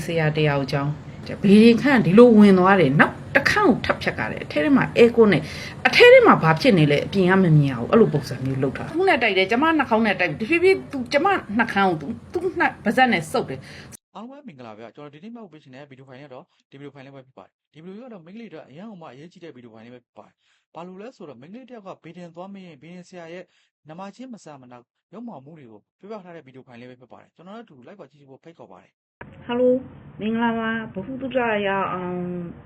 ဆရာတယောက်ကြောင်းဘေးရင်ခန့်ဒီလိုဝင်သွားတယ်နောက်တစ်ခါကိုထပ်ဖြတ်ကြတယ်အထဲထဲမှာအဲကိုနဲ့အထဲထဲမှာဘာဖြစ်နေလဲအပြင်ကမမြင်အောင်အဲ့လိုပုံစံမျိုးလုပ်တာခုနဲ့တိုက်တယ်ကျမနှာခေါင်းနဲ့တိုက်တဖြည်းဖြည်းသူကျမနှာခေါင်းကိုသူနှာပါဇက်နဲ့စုပ်တယ်အားလုံးပဲမင်္ဂလာပါကျွန်တော်ဒီနေ့မှပေးရှင်တဲ့ဗီဒီယိုဖိုင်လေးတော့ဒီဗီဒီယိုဖိုင်လေးပဲဖြစ်ပါတယ်ဒီဗီဒီယိုကတော့မိန်းကလေးတို့အရင်ကမှအရေးကြီးတဲ့ဗီဒီယိုဖိုင်လေးပဲဖြစ်ပါတယ်ဘာလို့လဲဆိုတော့မိန်းကလေးတယောက်ကဘေးတင်သွားမရင်ဘေးတင်ဆရာရဲ့နမချင်းမဆာမနောက်ရုံမောင်မှုတွေကိုပြပြထားတဲ့ဗီဒီယိုဖိုင်လေးပဲဖြစ်ပါတယ်ကျွန်တော်တို့လိုက်ပါကြည့်ဖို့ဖိတ်ခေါ်ပါတယ်ဟယ်လိုမင်္ဂလာပါဘုဟုတုတ္တရအောင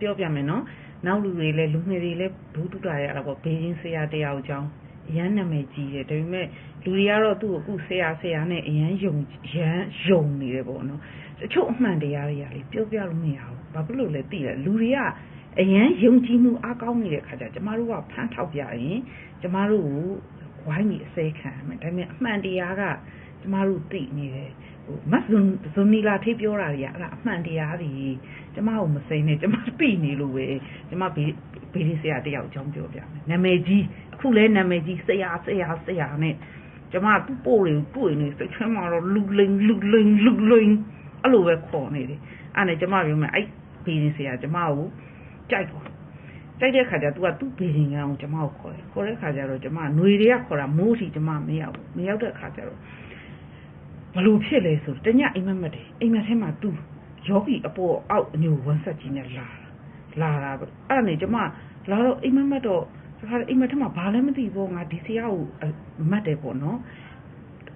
်ပြောပြမယ်နော်နောက်လူတွေလည်းလူငယ်တွေလည်းဘုဟုတုတ္တရအဲ့တော့ဘေးချင်းဆရာတယောက်ကြောင်းအရန်နာမည်ကြီးတယ်ဒါပေမဲ့လူတွေကတော့သူ့ကိုအခုဆရာနဲ့အရန်ယုံနေတယ်ပေါ့နော်တချို့အမှန်တရားတွေကလေပြောပြလို့မရဘူးဘာဖြစ်လို့လဲသိတယ်လူတွေကအရန်ယုံကြည်မှုအားကောင်းနေတဲ့ခါကျကျမတို့ကဖမ်းထောက်ပြရင်ကျမတို့ကိုဝိုင်းပြီးအစဲခံမယ်ဒါပေမဲ့အမှန်တရားကကျမတို့သိနေတယ်မတ်ဇွန်နီလာထိပြောတာတွေကအဲ့ဒါအမှန်တရားတွေကျမကိုမစိမ့်နဲ့ကျမသိနေလို့ပဲကျမဘေးဆရာတယောက်အကြောင်းပြောပြမယ်နာမည်ကြီးအခုလဲနာမည်ကြီးဆရာနဲ့ကျမသူ့ပို့တွေတွေ့နေစိတ်ချမ်းမှာတော့လူလိန်အဲ့လိုပဲခေါ်နေတယ်အဲ့နဲ့ကျမပြောမယ်အဲ့ဘေးဆရာကျမကိုကြိုက်တဲ့ခါကျသူကသူ့ဘေးရင်ကောင်ကျမကိုခေါ်တဲ့ခါကျတော့ကျမຫນွေတွေကခေါ်တာမိုးစီကျမမရောက်တဲ့ခါကျတော့ဘလို့ဖြစ်လဲဆိုတညအိမ်မက်တယ်အိမ်မက်ထဲမှာသူယောဂီအပေါ်အောက်အညိုဝန်းဆက်ကြီးနဲ့လာတာအဲ့နဲ့ကျမလာတော့အိမ်မက်တော့ခါအိမ်မက်ထဲမှာဘာလဲမသိဘူးငါဒီဆရာကိုမတ်တယ်ပေါ့နော်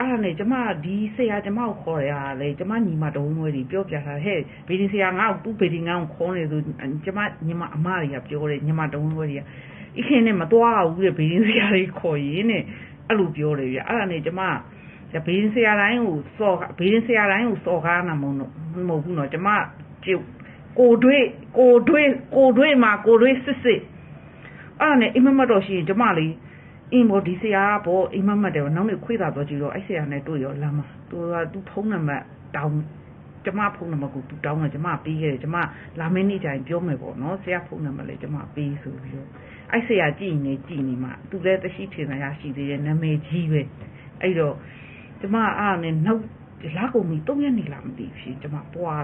အဲ့နဲ့ကျမဒီဆရာကျမကိုခေါ်ရလေကျမညီမတုံးမွေးတွေပြောပြတာဟဲ့ဘေဒီဆရာငါ့ကိုသူ့ဘေဒီငါ့ကိုခေါ်နေဆိုကျမညီမအမတွေကပြောတယ်ညီမတုံးမွေးတွေကအခင်နဲ့မသွားဘူးတဲ့ဘေဒီဆရာတွေခေါ်ရင်းနဲ့အဲ့လိုပြောတယ်ပြအဲ့နဲ့ကျမဘေးရင်ဆရာတိုင်းကိုစော်ကားနာမဟုတ်ဘူးနော်ကျမကိုတွေ့မှာကိုတွေ့စစ်အဲ့နဲ့အိမ်မက်တော့ရှိရင်ကျမလေးအင်းဘောဒီဆရာပေါ့အိမ်မက်တယ်နောက်နေ့ခွေးသာတော့ကြည့်တော့အဲ့ဆရာနဲ့တွေ့ရောလမ်းမှာသူဖုန်းနံပါတ်တောင်းကျမဖုန်းနံပါတ်ကိုသူတောင်းတယ်ကျမပေးခဲ့တယ်ကျမလာမင်းနေ့ကျရင်ပြောမယ်ပေါ့နော်ဆရာဖုန်းနံပါတ်လေးကျမပေးဆိုပြီးတော့အဲ့ဆရာကြည့်နေမှသူလည်းတရှိထင်သာရရှိသေးတယ်နာမည်ကြီးပဲအဲ့တော့ကျမအားနဲ့နောက်လာကုန်ပြီ3ရက်နေလာမသိဖြစ်ကျမပွာ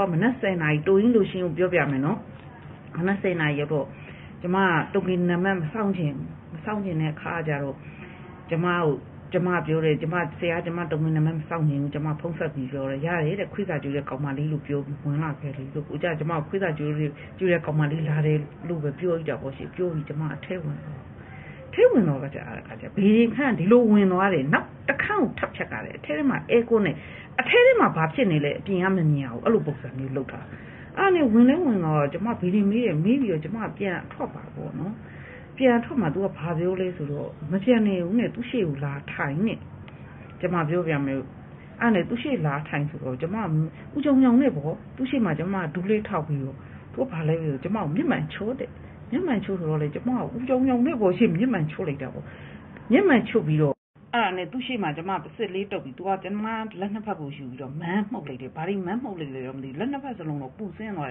းမနက်10နာရီတိုးရင်းလို့ရှင်းကိုပြောပြမယ်နော်မနက်10နာရီရောက်တော့ကျမတုံကင်နံပါတ်မဆောင်ချင်တဲ့ခါကြတော့ကျမပြောတယ်ကျမဆရာကျမတုံကင်နံပါတ်မဆောင်ချင်ဘူးကျမဖုန်းဆက်ပြီးပြောတယ်ရတယ်တဲ့ခွေးစာကျူးတဲ့ကောင်မလေးလို့ပြောပြီးဝင်လာခဲ့တယ်လို့ကိုကြကျမခွေးစာကျူးတဲ့ကောင်မလေးလာတယ်လို့ပဲပြောကြပါရှိပြောပြီးကျမအထဲဝင်တော့ကကြအားခါကျဘေးရင်ခန့်ဒီလိုဝင်သွားတယ်နောက်တစ်ခါကိုထပ်ဖြတ်ကြတယ်အထဲထဲမှာအဲကိုနဲ့အထဲထဲမှာဘာဖြစ်နေလဲအပြင်ကမမြင်အောင်အဲ့လိုပုံစံမျိုးလုပ်တာအဲ့နဲ့ဝင်တော့ကျမဘေးရင်မေးပြီးတော့ကျမပြန်ထွက်ပါပေါ့နော်ပြန်ထွက်မှသူကဘာပြောလဲဆိုတော့မပြန်နေဘူးနဲ့သူ့ရှေ့ကိုလာထိုင်နဲ့ကျမပြောပြမယ်အဲ့နဲ့သူ့ရှေ့လာထိုင်ဆိုတော့ကျမဦးချုံညောင်နဲ့ပေါ့သူ့ရှေ့မှာကျမဒူးလေးထောက်ပြီးတော့သူကဘာလဲပြီးတော့ကျမကိုမျက်မှန်ချိုးတယ်မျက်မှန်ချိုးဆိုတော့လေကျမကဦးကြောင်နဲ့ပေါ်ရှိမျက်မှန်ချိုးလိုက်တာပေါ့မျက်မှန်ချိုးပြီးတော့အဲ့ဒါနဲ့သူ့ရှိမှကျမပစစ်လေးတုပ်ပြီးသူကကျမလက်နှစ်ဖက်ကိုယူပြီးတော့မန်းမှုတ်လိုက်တယ်ဘာလို့မန်းမှုတ်လိုက်လဲတော့မသိလက်နှစ်ဖက်စလုံးတော့ပူဆင်းသွာ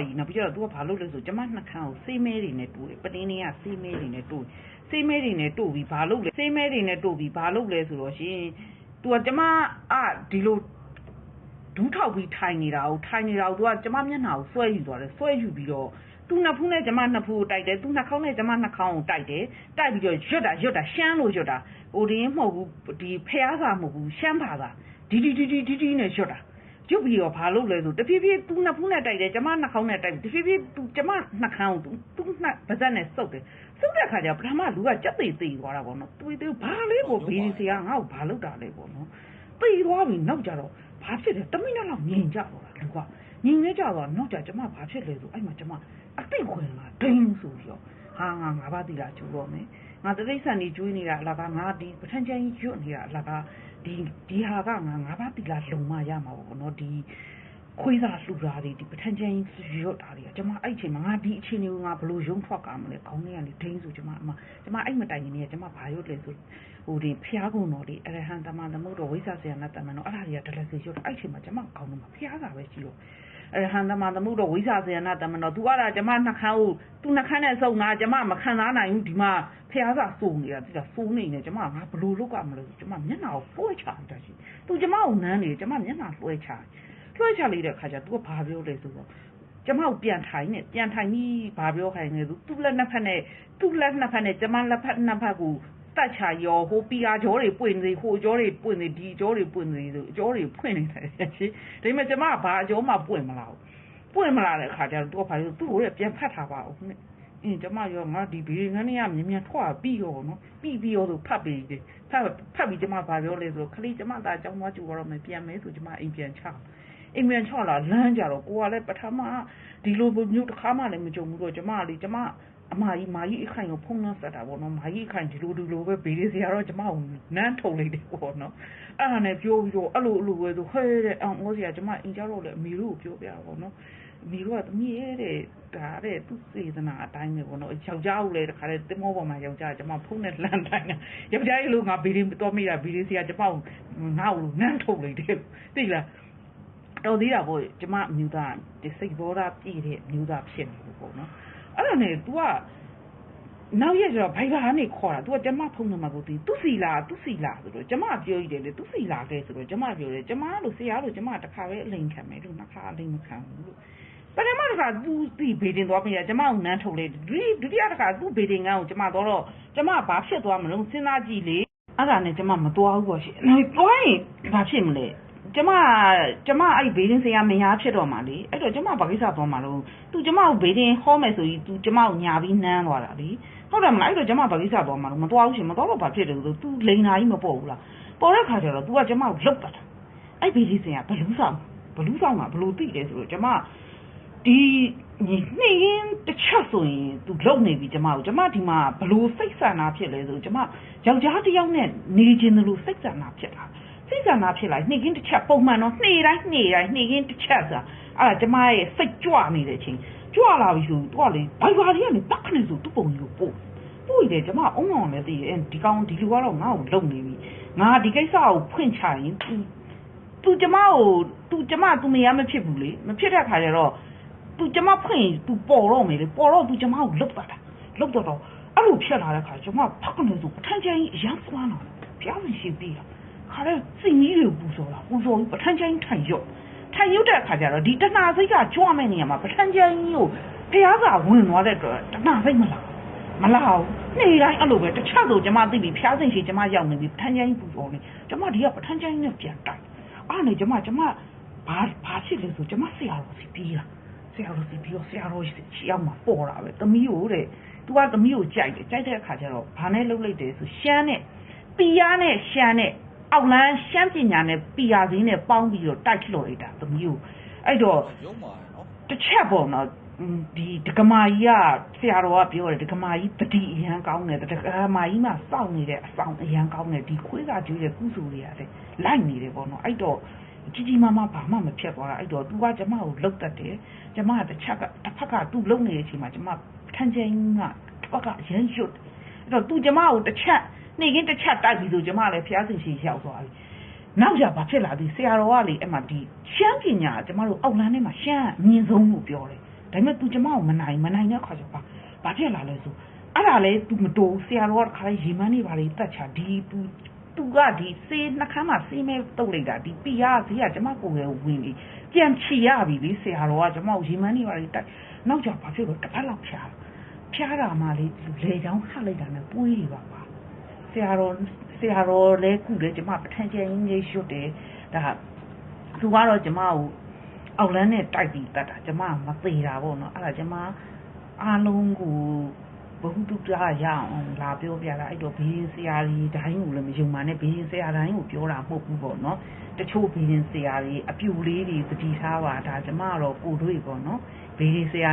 းကြီးနောက်ပြီးတော့သူကဘာလုပ်လဲဆိုကျမနှာခမ်းကိုဆေးမဲတွေနဲ့တူတယ်ပတင်းနေကဆေးမဲတွေနဲ့တူပြီးဘာလုပ်လဲဆေးမဲတွေနဲ့တူပြီးဘာလုပ်လဲဆိုတော့ရှင်သူကကျမဒီလိုဒူးထောက်ပြီးထိုင်နေတာကိုသူကကျမမျက်နှာကိုဆွဲယူသွားတယ်ဆွဲယူပြီးတော့သူနှစ်ဖူးနဲ့ကျမနှစ်ဖူးကိုတိုက်တယ်သူနှာခေါင်းနဲ့ကျမနှာခေါင်းကိုတိုက်တယ်တိုက်ပြီးတော့ရွတ်တာရှမ်းလို့ရွတ်တာဟိုဒီမဟုတ်ဘူးဒီဖျားစာမဟုတ်ဘူးရှမ်းဘာသာဒီနဲ့ရွတ်တာရွတ်ပြီးတော့ဘာလုပ်လဲဆိုတဖြည်းဖြည်းသူနှစ်ဖူးနဲ့တိုက်တယ်ကျမနှာခေါင်းနဲ့တိုက်တဖြည်းဖြည်းသူကျမနှာခေါင်းကိုသူနှာပါးစပ်နဲ့စုပ်တဲ့ခါကျပထမလူကကြက်သေးသွားတာပေါ့နော်သူဘာလေးကိုဘေးဒီစီကငါ့ကိုဘာလုပ်တာလဲပေါ့နော်သိသွားပြီနောက်ကြတော့ဘာဖြစ်လဲတမိနစ်လောက်ငြိမ်ကြတော့လူကငြိမ်နေကြတော့နောက်ကြကျမဘာဖြစ်လဲဆိုအဲ့မှာကျမအသိခွင်လာဒိန်းဆိုပြီးတော့ငါဘာတိလာကျူတော့မယ်ငါတသိဆန်ကြီးကျွေးနေတာအလားကငါဒီပထန်ချန်ကြီးရွတ်နေတာအလားကဒီဟာကငါဘာတိလာလုံမရမှာပေါ့နော်ဒီခွေးစားလှူတာတွေဒီပထန်ချန်ကြီးရွတ်တာတွေကကျမအဲ့ချိန်မှာငါဒီအချိန်ကိုငါဘလို့ရုံထွက်ကားမလဲခေါင်းထဲကနေဒိန်းဆိုကျမအဲ့မတိုင်နေကျမဘာရွတ်လဲဆိုဟိုဒီဖျားကုန်တော်ဒီအရဟံတမန်သမုဒ္ဒဝိဇ္ဇာဆရာနာတမန်တော်အဲ့ဒါတွေကဒလစီရွတ်အဲ့ချိန်မှာကျမခေါင်းထဲမှာဖျားစာပဲရှိတော့အရဟံတမန်သမုဒ္ဒဝိဇ္ဇာဆရာနာတမန်တော်သူအဲ့ဒါကျမနှာခမ်းကိုသူနှာခမ်းနဲ့စုံတာကျမမခံစားနိုင်ဘူးဒီမှာဖျားစာစုံနေတာသူကစိုးနေနေကျမငါဘလို့လုတ်ကမလို့ကျမမျက်နှာကိုလွှဲချတာရှိသူကျမကိုနမ်းနေကျမမျက်နှာလွှဲချ လွှဲချလိုက်တဲ့ခါကျသူကဘာပြောလဲဆိုတော့ကျမကိုပြန်ထိုင်ပြီးဘာပြောခိုင်းလဲဆိုသူ့လက်နှစ်ဖက်နဲ့ကျမလက်ဖက်နှစ်ဖက်ကိုတက်ချရောဟိုပီယာကြောတွေပွင့်နေဟိုကြောတွေပွင့်နေဒီကြောတွေပွင့်နေဆိုကြောတွေဖွင့်နေတယ်ရှင်ဒါပေမဲ့ကျမကဘာအကြောမှပွင့်မလာတဲ့အခါကျတော့သူကဘာလို့သူ့ကိုလည်းပြန်ဖတ်ထားပါဦးနဲ့ကျမရောငါဒီဘေးငန်းနေရမြင်ထွက်ပြီးရောနော်ပြီးရောဆိုဖတ်ပြီးကျမဘာပြောလဲဆိုခလေးကျမသားအကြောင်းသွားကြည့်တော့မယ်ပြန်မယ်ဆိုကျမအိမ်ပြန်ချလာလမ်းကြတော့ကိုကလည်းပထမဒီလိုမျိုးတစ်ခါမှလည်းမကြုံဘူးတော့ကျမအမကြီးမာကြီးအခိုင်ကိုဖုံးနှဆက်တာပေါ့နော်မာကြီးအခိုင်ဒီလိုပဲဘေးလေးစရာတော့ကျမကိုနန်းထုတ်လိုက်တယ်ပေါ့နော်အဲ့ဒါနဲ့ပြောပြီးတော့အဲ့လိုပဲဆိုဟဲတဲ့အောင်ငိုစရာကျမအင်ကြတော့လေအမေတို့ကိုပြောပြတာပေါ့နော်အမေတို့ကသမီးရဲ့တဲ့ဒါတဲ့သူစေတနာအတိုင်းပဲပေါ့နော်ယောက်ျားကိုလည်းတခါတည်းတင်မောပေါ်မှာယောက်ျားကျမဖုံးနဲ့လမ်းတိုင်းယောက်ျားကြီးလို့ငါဘေးလေးတော့မိတာဘေးလေးစရာကျမကိုငါ့ကိုနန်းထုတ်လိုက်တယ်သိလားတော်သေးတာပေါ့ကျမအမျိုးသားဒီစိတ်ဘောဓာပြည့်တဲ့မျိုးသားဖြစ်နေလို့ပေါ့နော်အဲ့ဒါနဲ့ तू ကနောက်ရက်ကျတော့ဘိုင်ဘာကနေခေါ်တာ तू ကကျမဖုန်းနံပါတ်ကိုသိသူစီလာဆိုတော့ကျမပြောရည်တယ်လေသူစီလာခဲ့ဆိုတော့ကျမပြောတယ်ကျမလို့ဆရာလို့ကျမတခါပဲအလိန်ခံမယ်လို့နှစ်ခါအလိန်မခံဘူးလို့ပထမတစ်ခါ तू ဒီဘေဒင်သွားပြန်ကျမကိုနန်းထုတ်လေဒုတိယတစ်ခါ तू ဘေဒင်ကန်းကိုကျမတော့ကျမဘာဖြစ်သွားမလို့စဉ်းစားကြည့်လေအဲ့ဒါနဲ့ကျမမသွားဘူးပေါ့ရှင်သွားရင်ဘာဖြစ်မလဲကျမအဲ့ဘေးဒင်းဆရာမရားဖြစ်တော့မှလေအဲ့တော့ကျမဘာကိစ္စသွားမှာလို့သူကျမကိုဘေးဒင်းဟောမယ်ဆိုပြီးသူကျမကိုညာပြီးနမ်းသွားတာလေဟုတ်တယ်မလားအဲ့တော့ကျမဘာကိစ္စသွားမှာလို့မသွားဘူးရှင်မသွားတော့ဘာဖြစ်တယ်လို့သူလိန်နာကြီးမပေါ့ဘူးလားပေါ်တဲ့ခါကျတော့ तू ကကျမကိုလှုပ်တာအဲ့ဘေးဒင်းဆရာဘလူးဆောင်တာဘလို့သိတယ်ဆိုတော့ကျမဒီနေ့ရင်တစ်ချက်ဆိုရင် तू လုံနေပြီကျမဒီမှာဘလို့စိတ်ဆန္ဒဖြစ်လဲဆိုကျမယောက်ျားတစ်ယောက်နဲ့နေခြင်းလို့စိတ်ဆန္ဒဖြစ်တာစိတ်ဆန္ဒဖြစ်လာနှိကင်းတစ်ချက်ပုံမှန်တော့နှိတိုင်းနှိကင်းတစ်ချက်ဆိုတာအဲ့ဒါကျမရဲ့စိတ်ကြွနေတဲ့အချိန်ကြွလာပြီဆိုတော့လေဘိုင်ဘာလေးကနေပတ်ခနဲ့ဆိုသူ့ပုံကြီးကိုပို့တယ်ကျမအုံအောင်လည်းသိတယ်ဒီလူကတော့ငါ့ကိုလုံနေပြီငါဒီကိစ္စကိုဖွင့်ချရင် तू ကျမမရမဖြစ်ဘူးလေမဖြစ်တဲ့ခါကျတော့ तू ကျမဖွင့် तू ပေါ်တော့မယ်လေပေါ်တော့ तू ကျမကိုလှုပ်တော့အဲ့လိုဖြစ်လာတဲ့ခါကျမဖက်ကနေဆိုပထန်းချင်ကြီးအရန်စွမ်းတော့ဖျားဝင်ရှိပြီးတာခါတဲ့စိတ်ကြီးတွေပူစော်ပထန်းချင်ထိုင်ရုပ်တဲ့အခါကျတော့ဒီတဏှာစိတ်ကကြွမဲ့နေရာမှာပထန်းချင်ကြီးကိုဖျားကဝင်သွားတဲ့အတွက်တဏှာစိတ်မလာဘူးနေ့တိုင်းအဲ့လိုပဲတစ်ချက်ဆိုကျမသိပြီဖျားစိတ်ရှိကျမရောက်နေပြီပထန်းချင်ကြီးပူစော်နေကျမဒီကပထန်းချင်ကြီးနဲ့ပြန်တိုက်အဲ့နဲ့ကျမဘာဖြစ်လဲဆိုကျမဆရာတော်စီပြီးတာဆရာတော်ရှိအောင်မှာပေါ်တာပဲသမီးကိုတဲ့သူကသမီးကိုကြိုက်တဲ့အခါကျတော့ဘာနဲ့လှုပ်လိုက်တယ်ဆိုရှမ်းနဲ့ပီယာနဲ့ရှမ်းနဲ့အောက်လန်းရှမ်းပညာနဲ့ပီယာစင်းနဲ့ပေါင်းပြီးတော့တိုက်လှော်လိုက်တာသမီးကိုအဲ့တော့တစ်ချက်ပေါ့နော်ဒီဒကမာကြီးကဆရာတော်ကပြောတယ်ဒကမာကြီးတတိအရန်ကောင်းတယ်ဒကမာကြီးမှစောင့်နေတဲ့အဆောင်အရန်ကောင်းတယ်ဒီခွေးကကျွေးတဲ့ကုစုတွေရတယ်လိုက်နေတယ်ပေါ့နော်အဲ့တော့ကြီးမားဘာမှမဖြစ်သွားတာအဲ့တော့ तू ကကျမကိုလှုပ်တတ်တယ်ကျမကတစ်ဖက်က तू လှုပ်နေတဲ့အချိန်မှာကျမထန်းချင်းကတစ်ဖက်ကရမ်းရွတ်အဲ့တော့ तू ကျမကိုတစ်ချက်နေကင်းတစ်ချက်တိုက်ပြီးဆိုကျမလည်းဖျားစင်ရှိရောက်သွားပြီနောက်ကြဘာဖြစ်လာသည်ဆရာတော်ကလေအဲ့မှာဒီရှမ်းပညာကျမတို့အောက်လန်းထဲမှာရှမ်းအမြင့်ဆုံးလို့ပြောတယ်ဒါပေမဲ့ तू ကျမကိုမနိုင်တဲ့ခါကျဘာဖြစ်လာလဲဆိုအဲ့ဒါလေ तू မတိုးဆရာတော်ကတစ်ခါရေမန်းနေပါလေတတ်ချဒီ तू ကဒီစေးနှခမ်းမှာစေးမဲတုတ်လိုက်တာဒီပီယာဈေးကကျမကိုယ်ရဲ့ဝင်ပြီးပြန်ချီရပြီလေဆရာတော်ကကျမကိုရေမန်းနေပါလေတိုက်နောက်ကြဘာဖြစ်လို့တစ်ဖက်လောက်ဖျားတာမှလေလေချောင်းဟလိုက်တာနဲ့ပွေးတွေပါဆရာတော်လဲကုတယ်ကျမပထန်းချင်ကြီးရွတ်တယ်ဒါသူကတော့ကျမကိုအောက်လန်းနဲ့တိုက်ပြီးတတ်တာကျမမသေးတာပေါ့နော်အဲ့ဒါကျမအားလုံးကိုဘဟုတုတ္တရအောင်လာပြောပြတာအဲ့တော့ဘေးဆရာကြီးတိုင်းကိုလည်းမယုံပါနဲ့ဘေးဆရာတိုင်းကိုပြောတာမဟုတ်ဘူးပေါ့နော်တချို့ဘေးဆရာကြီးအပြူလေးတွေသတိထားပါဒါကျမကတော့ကိုတွေ့ပေါ့နော်ဘေးဆရာ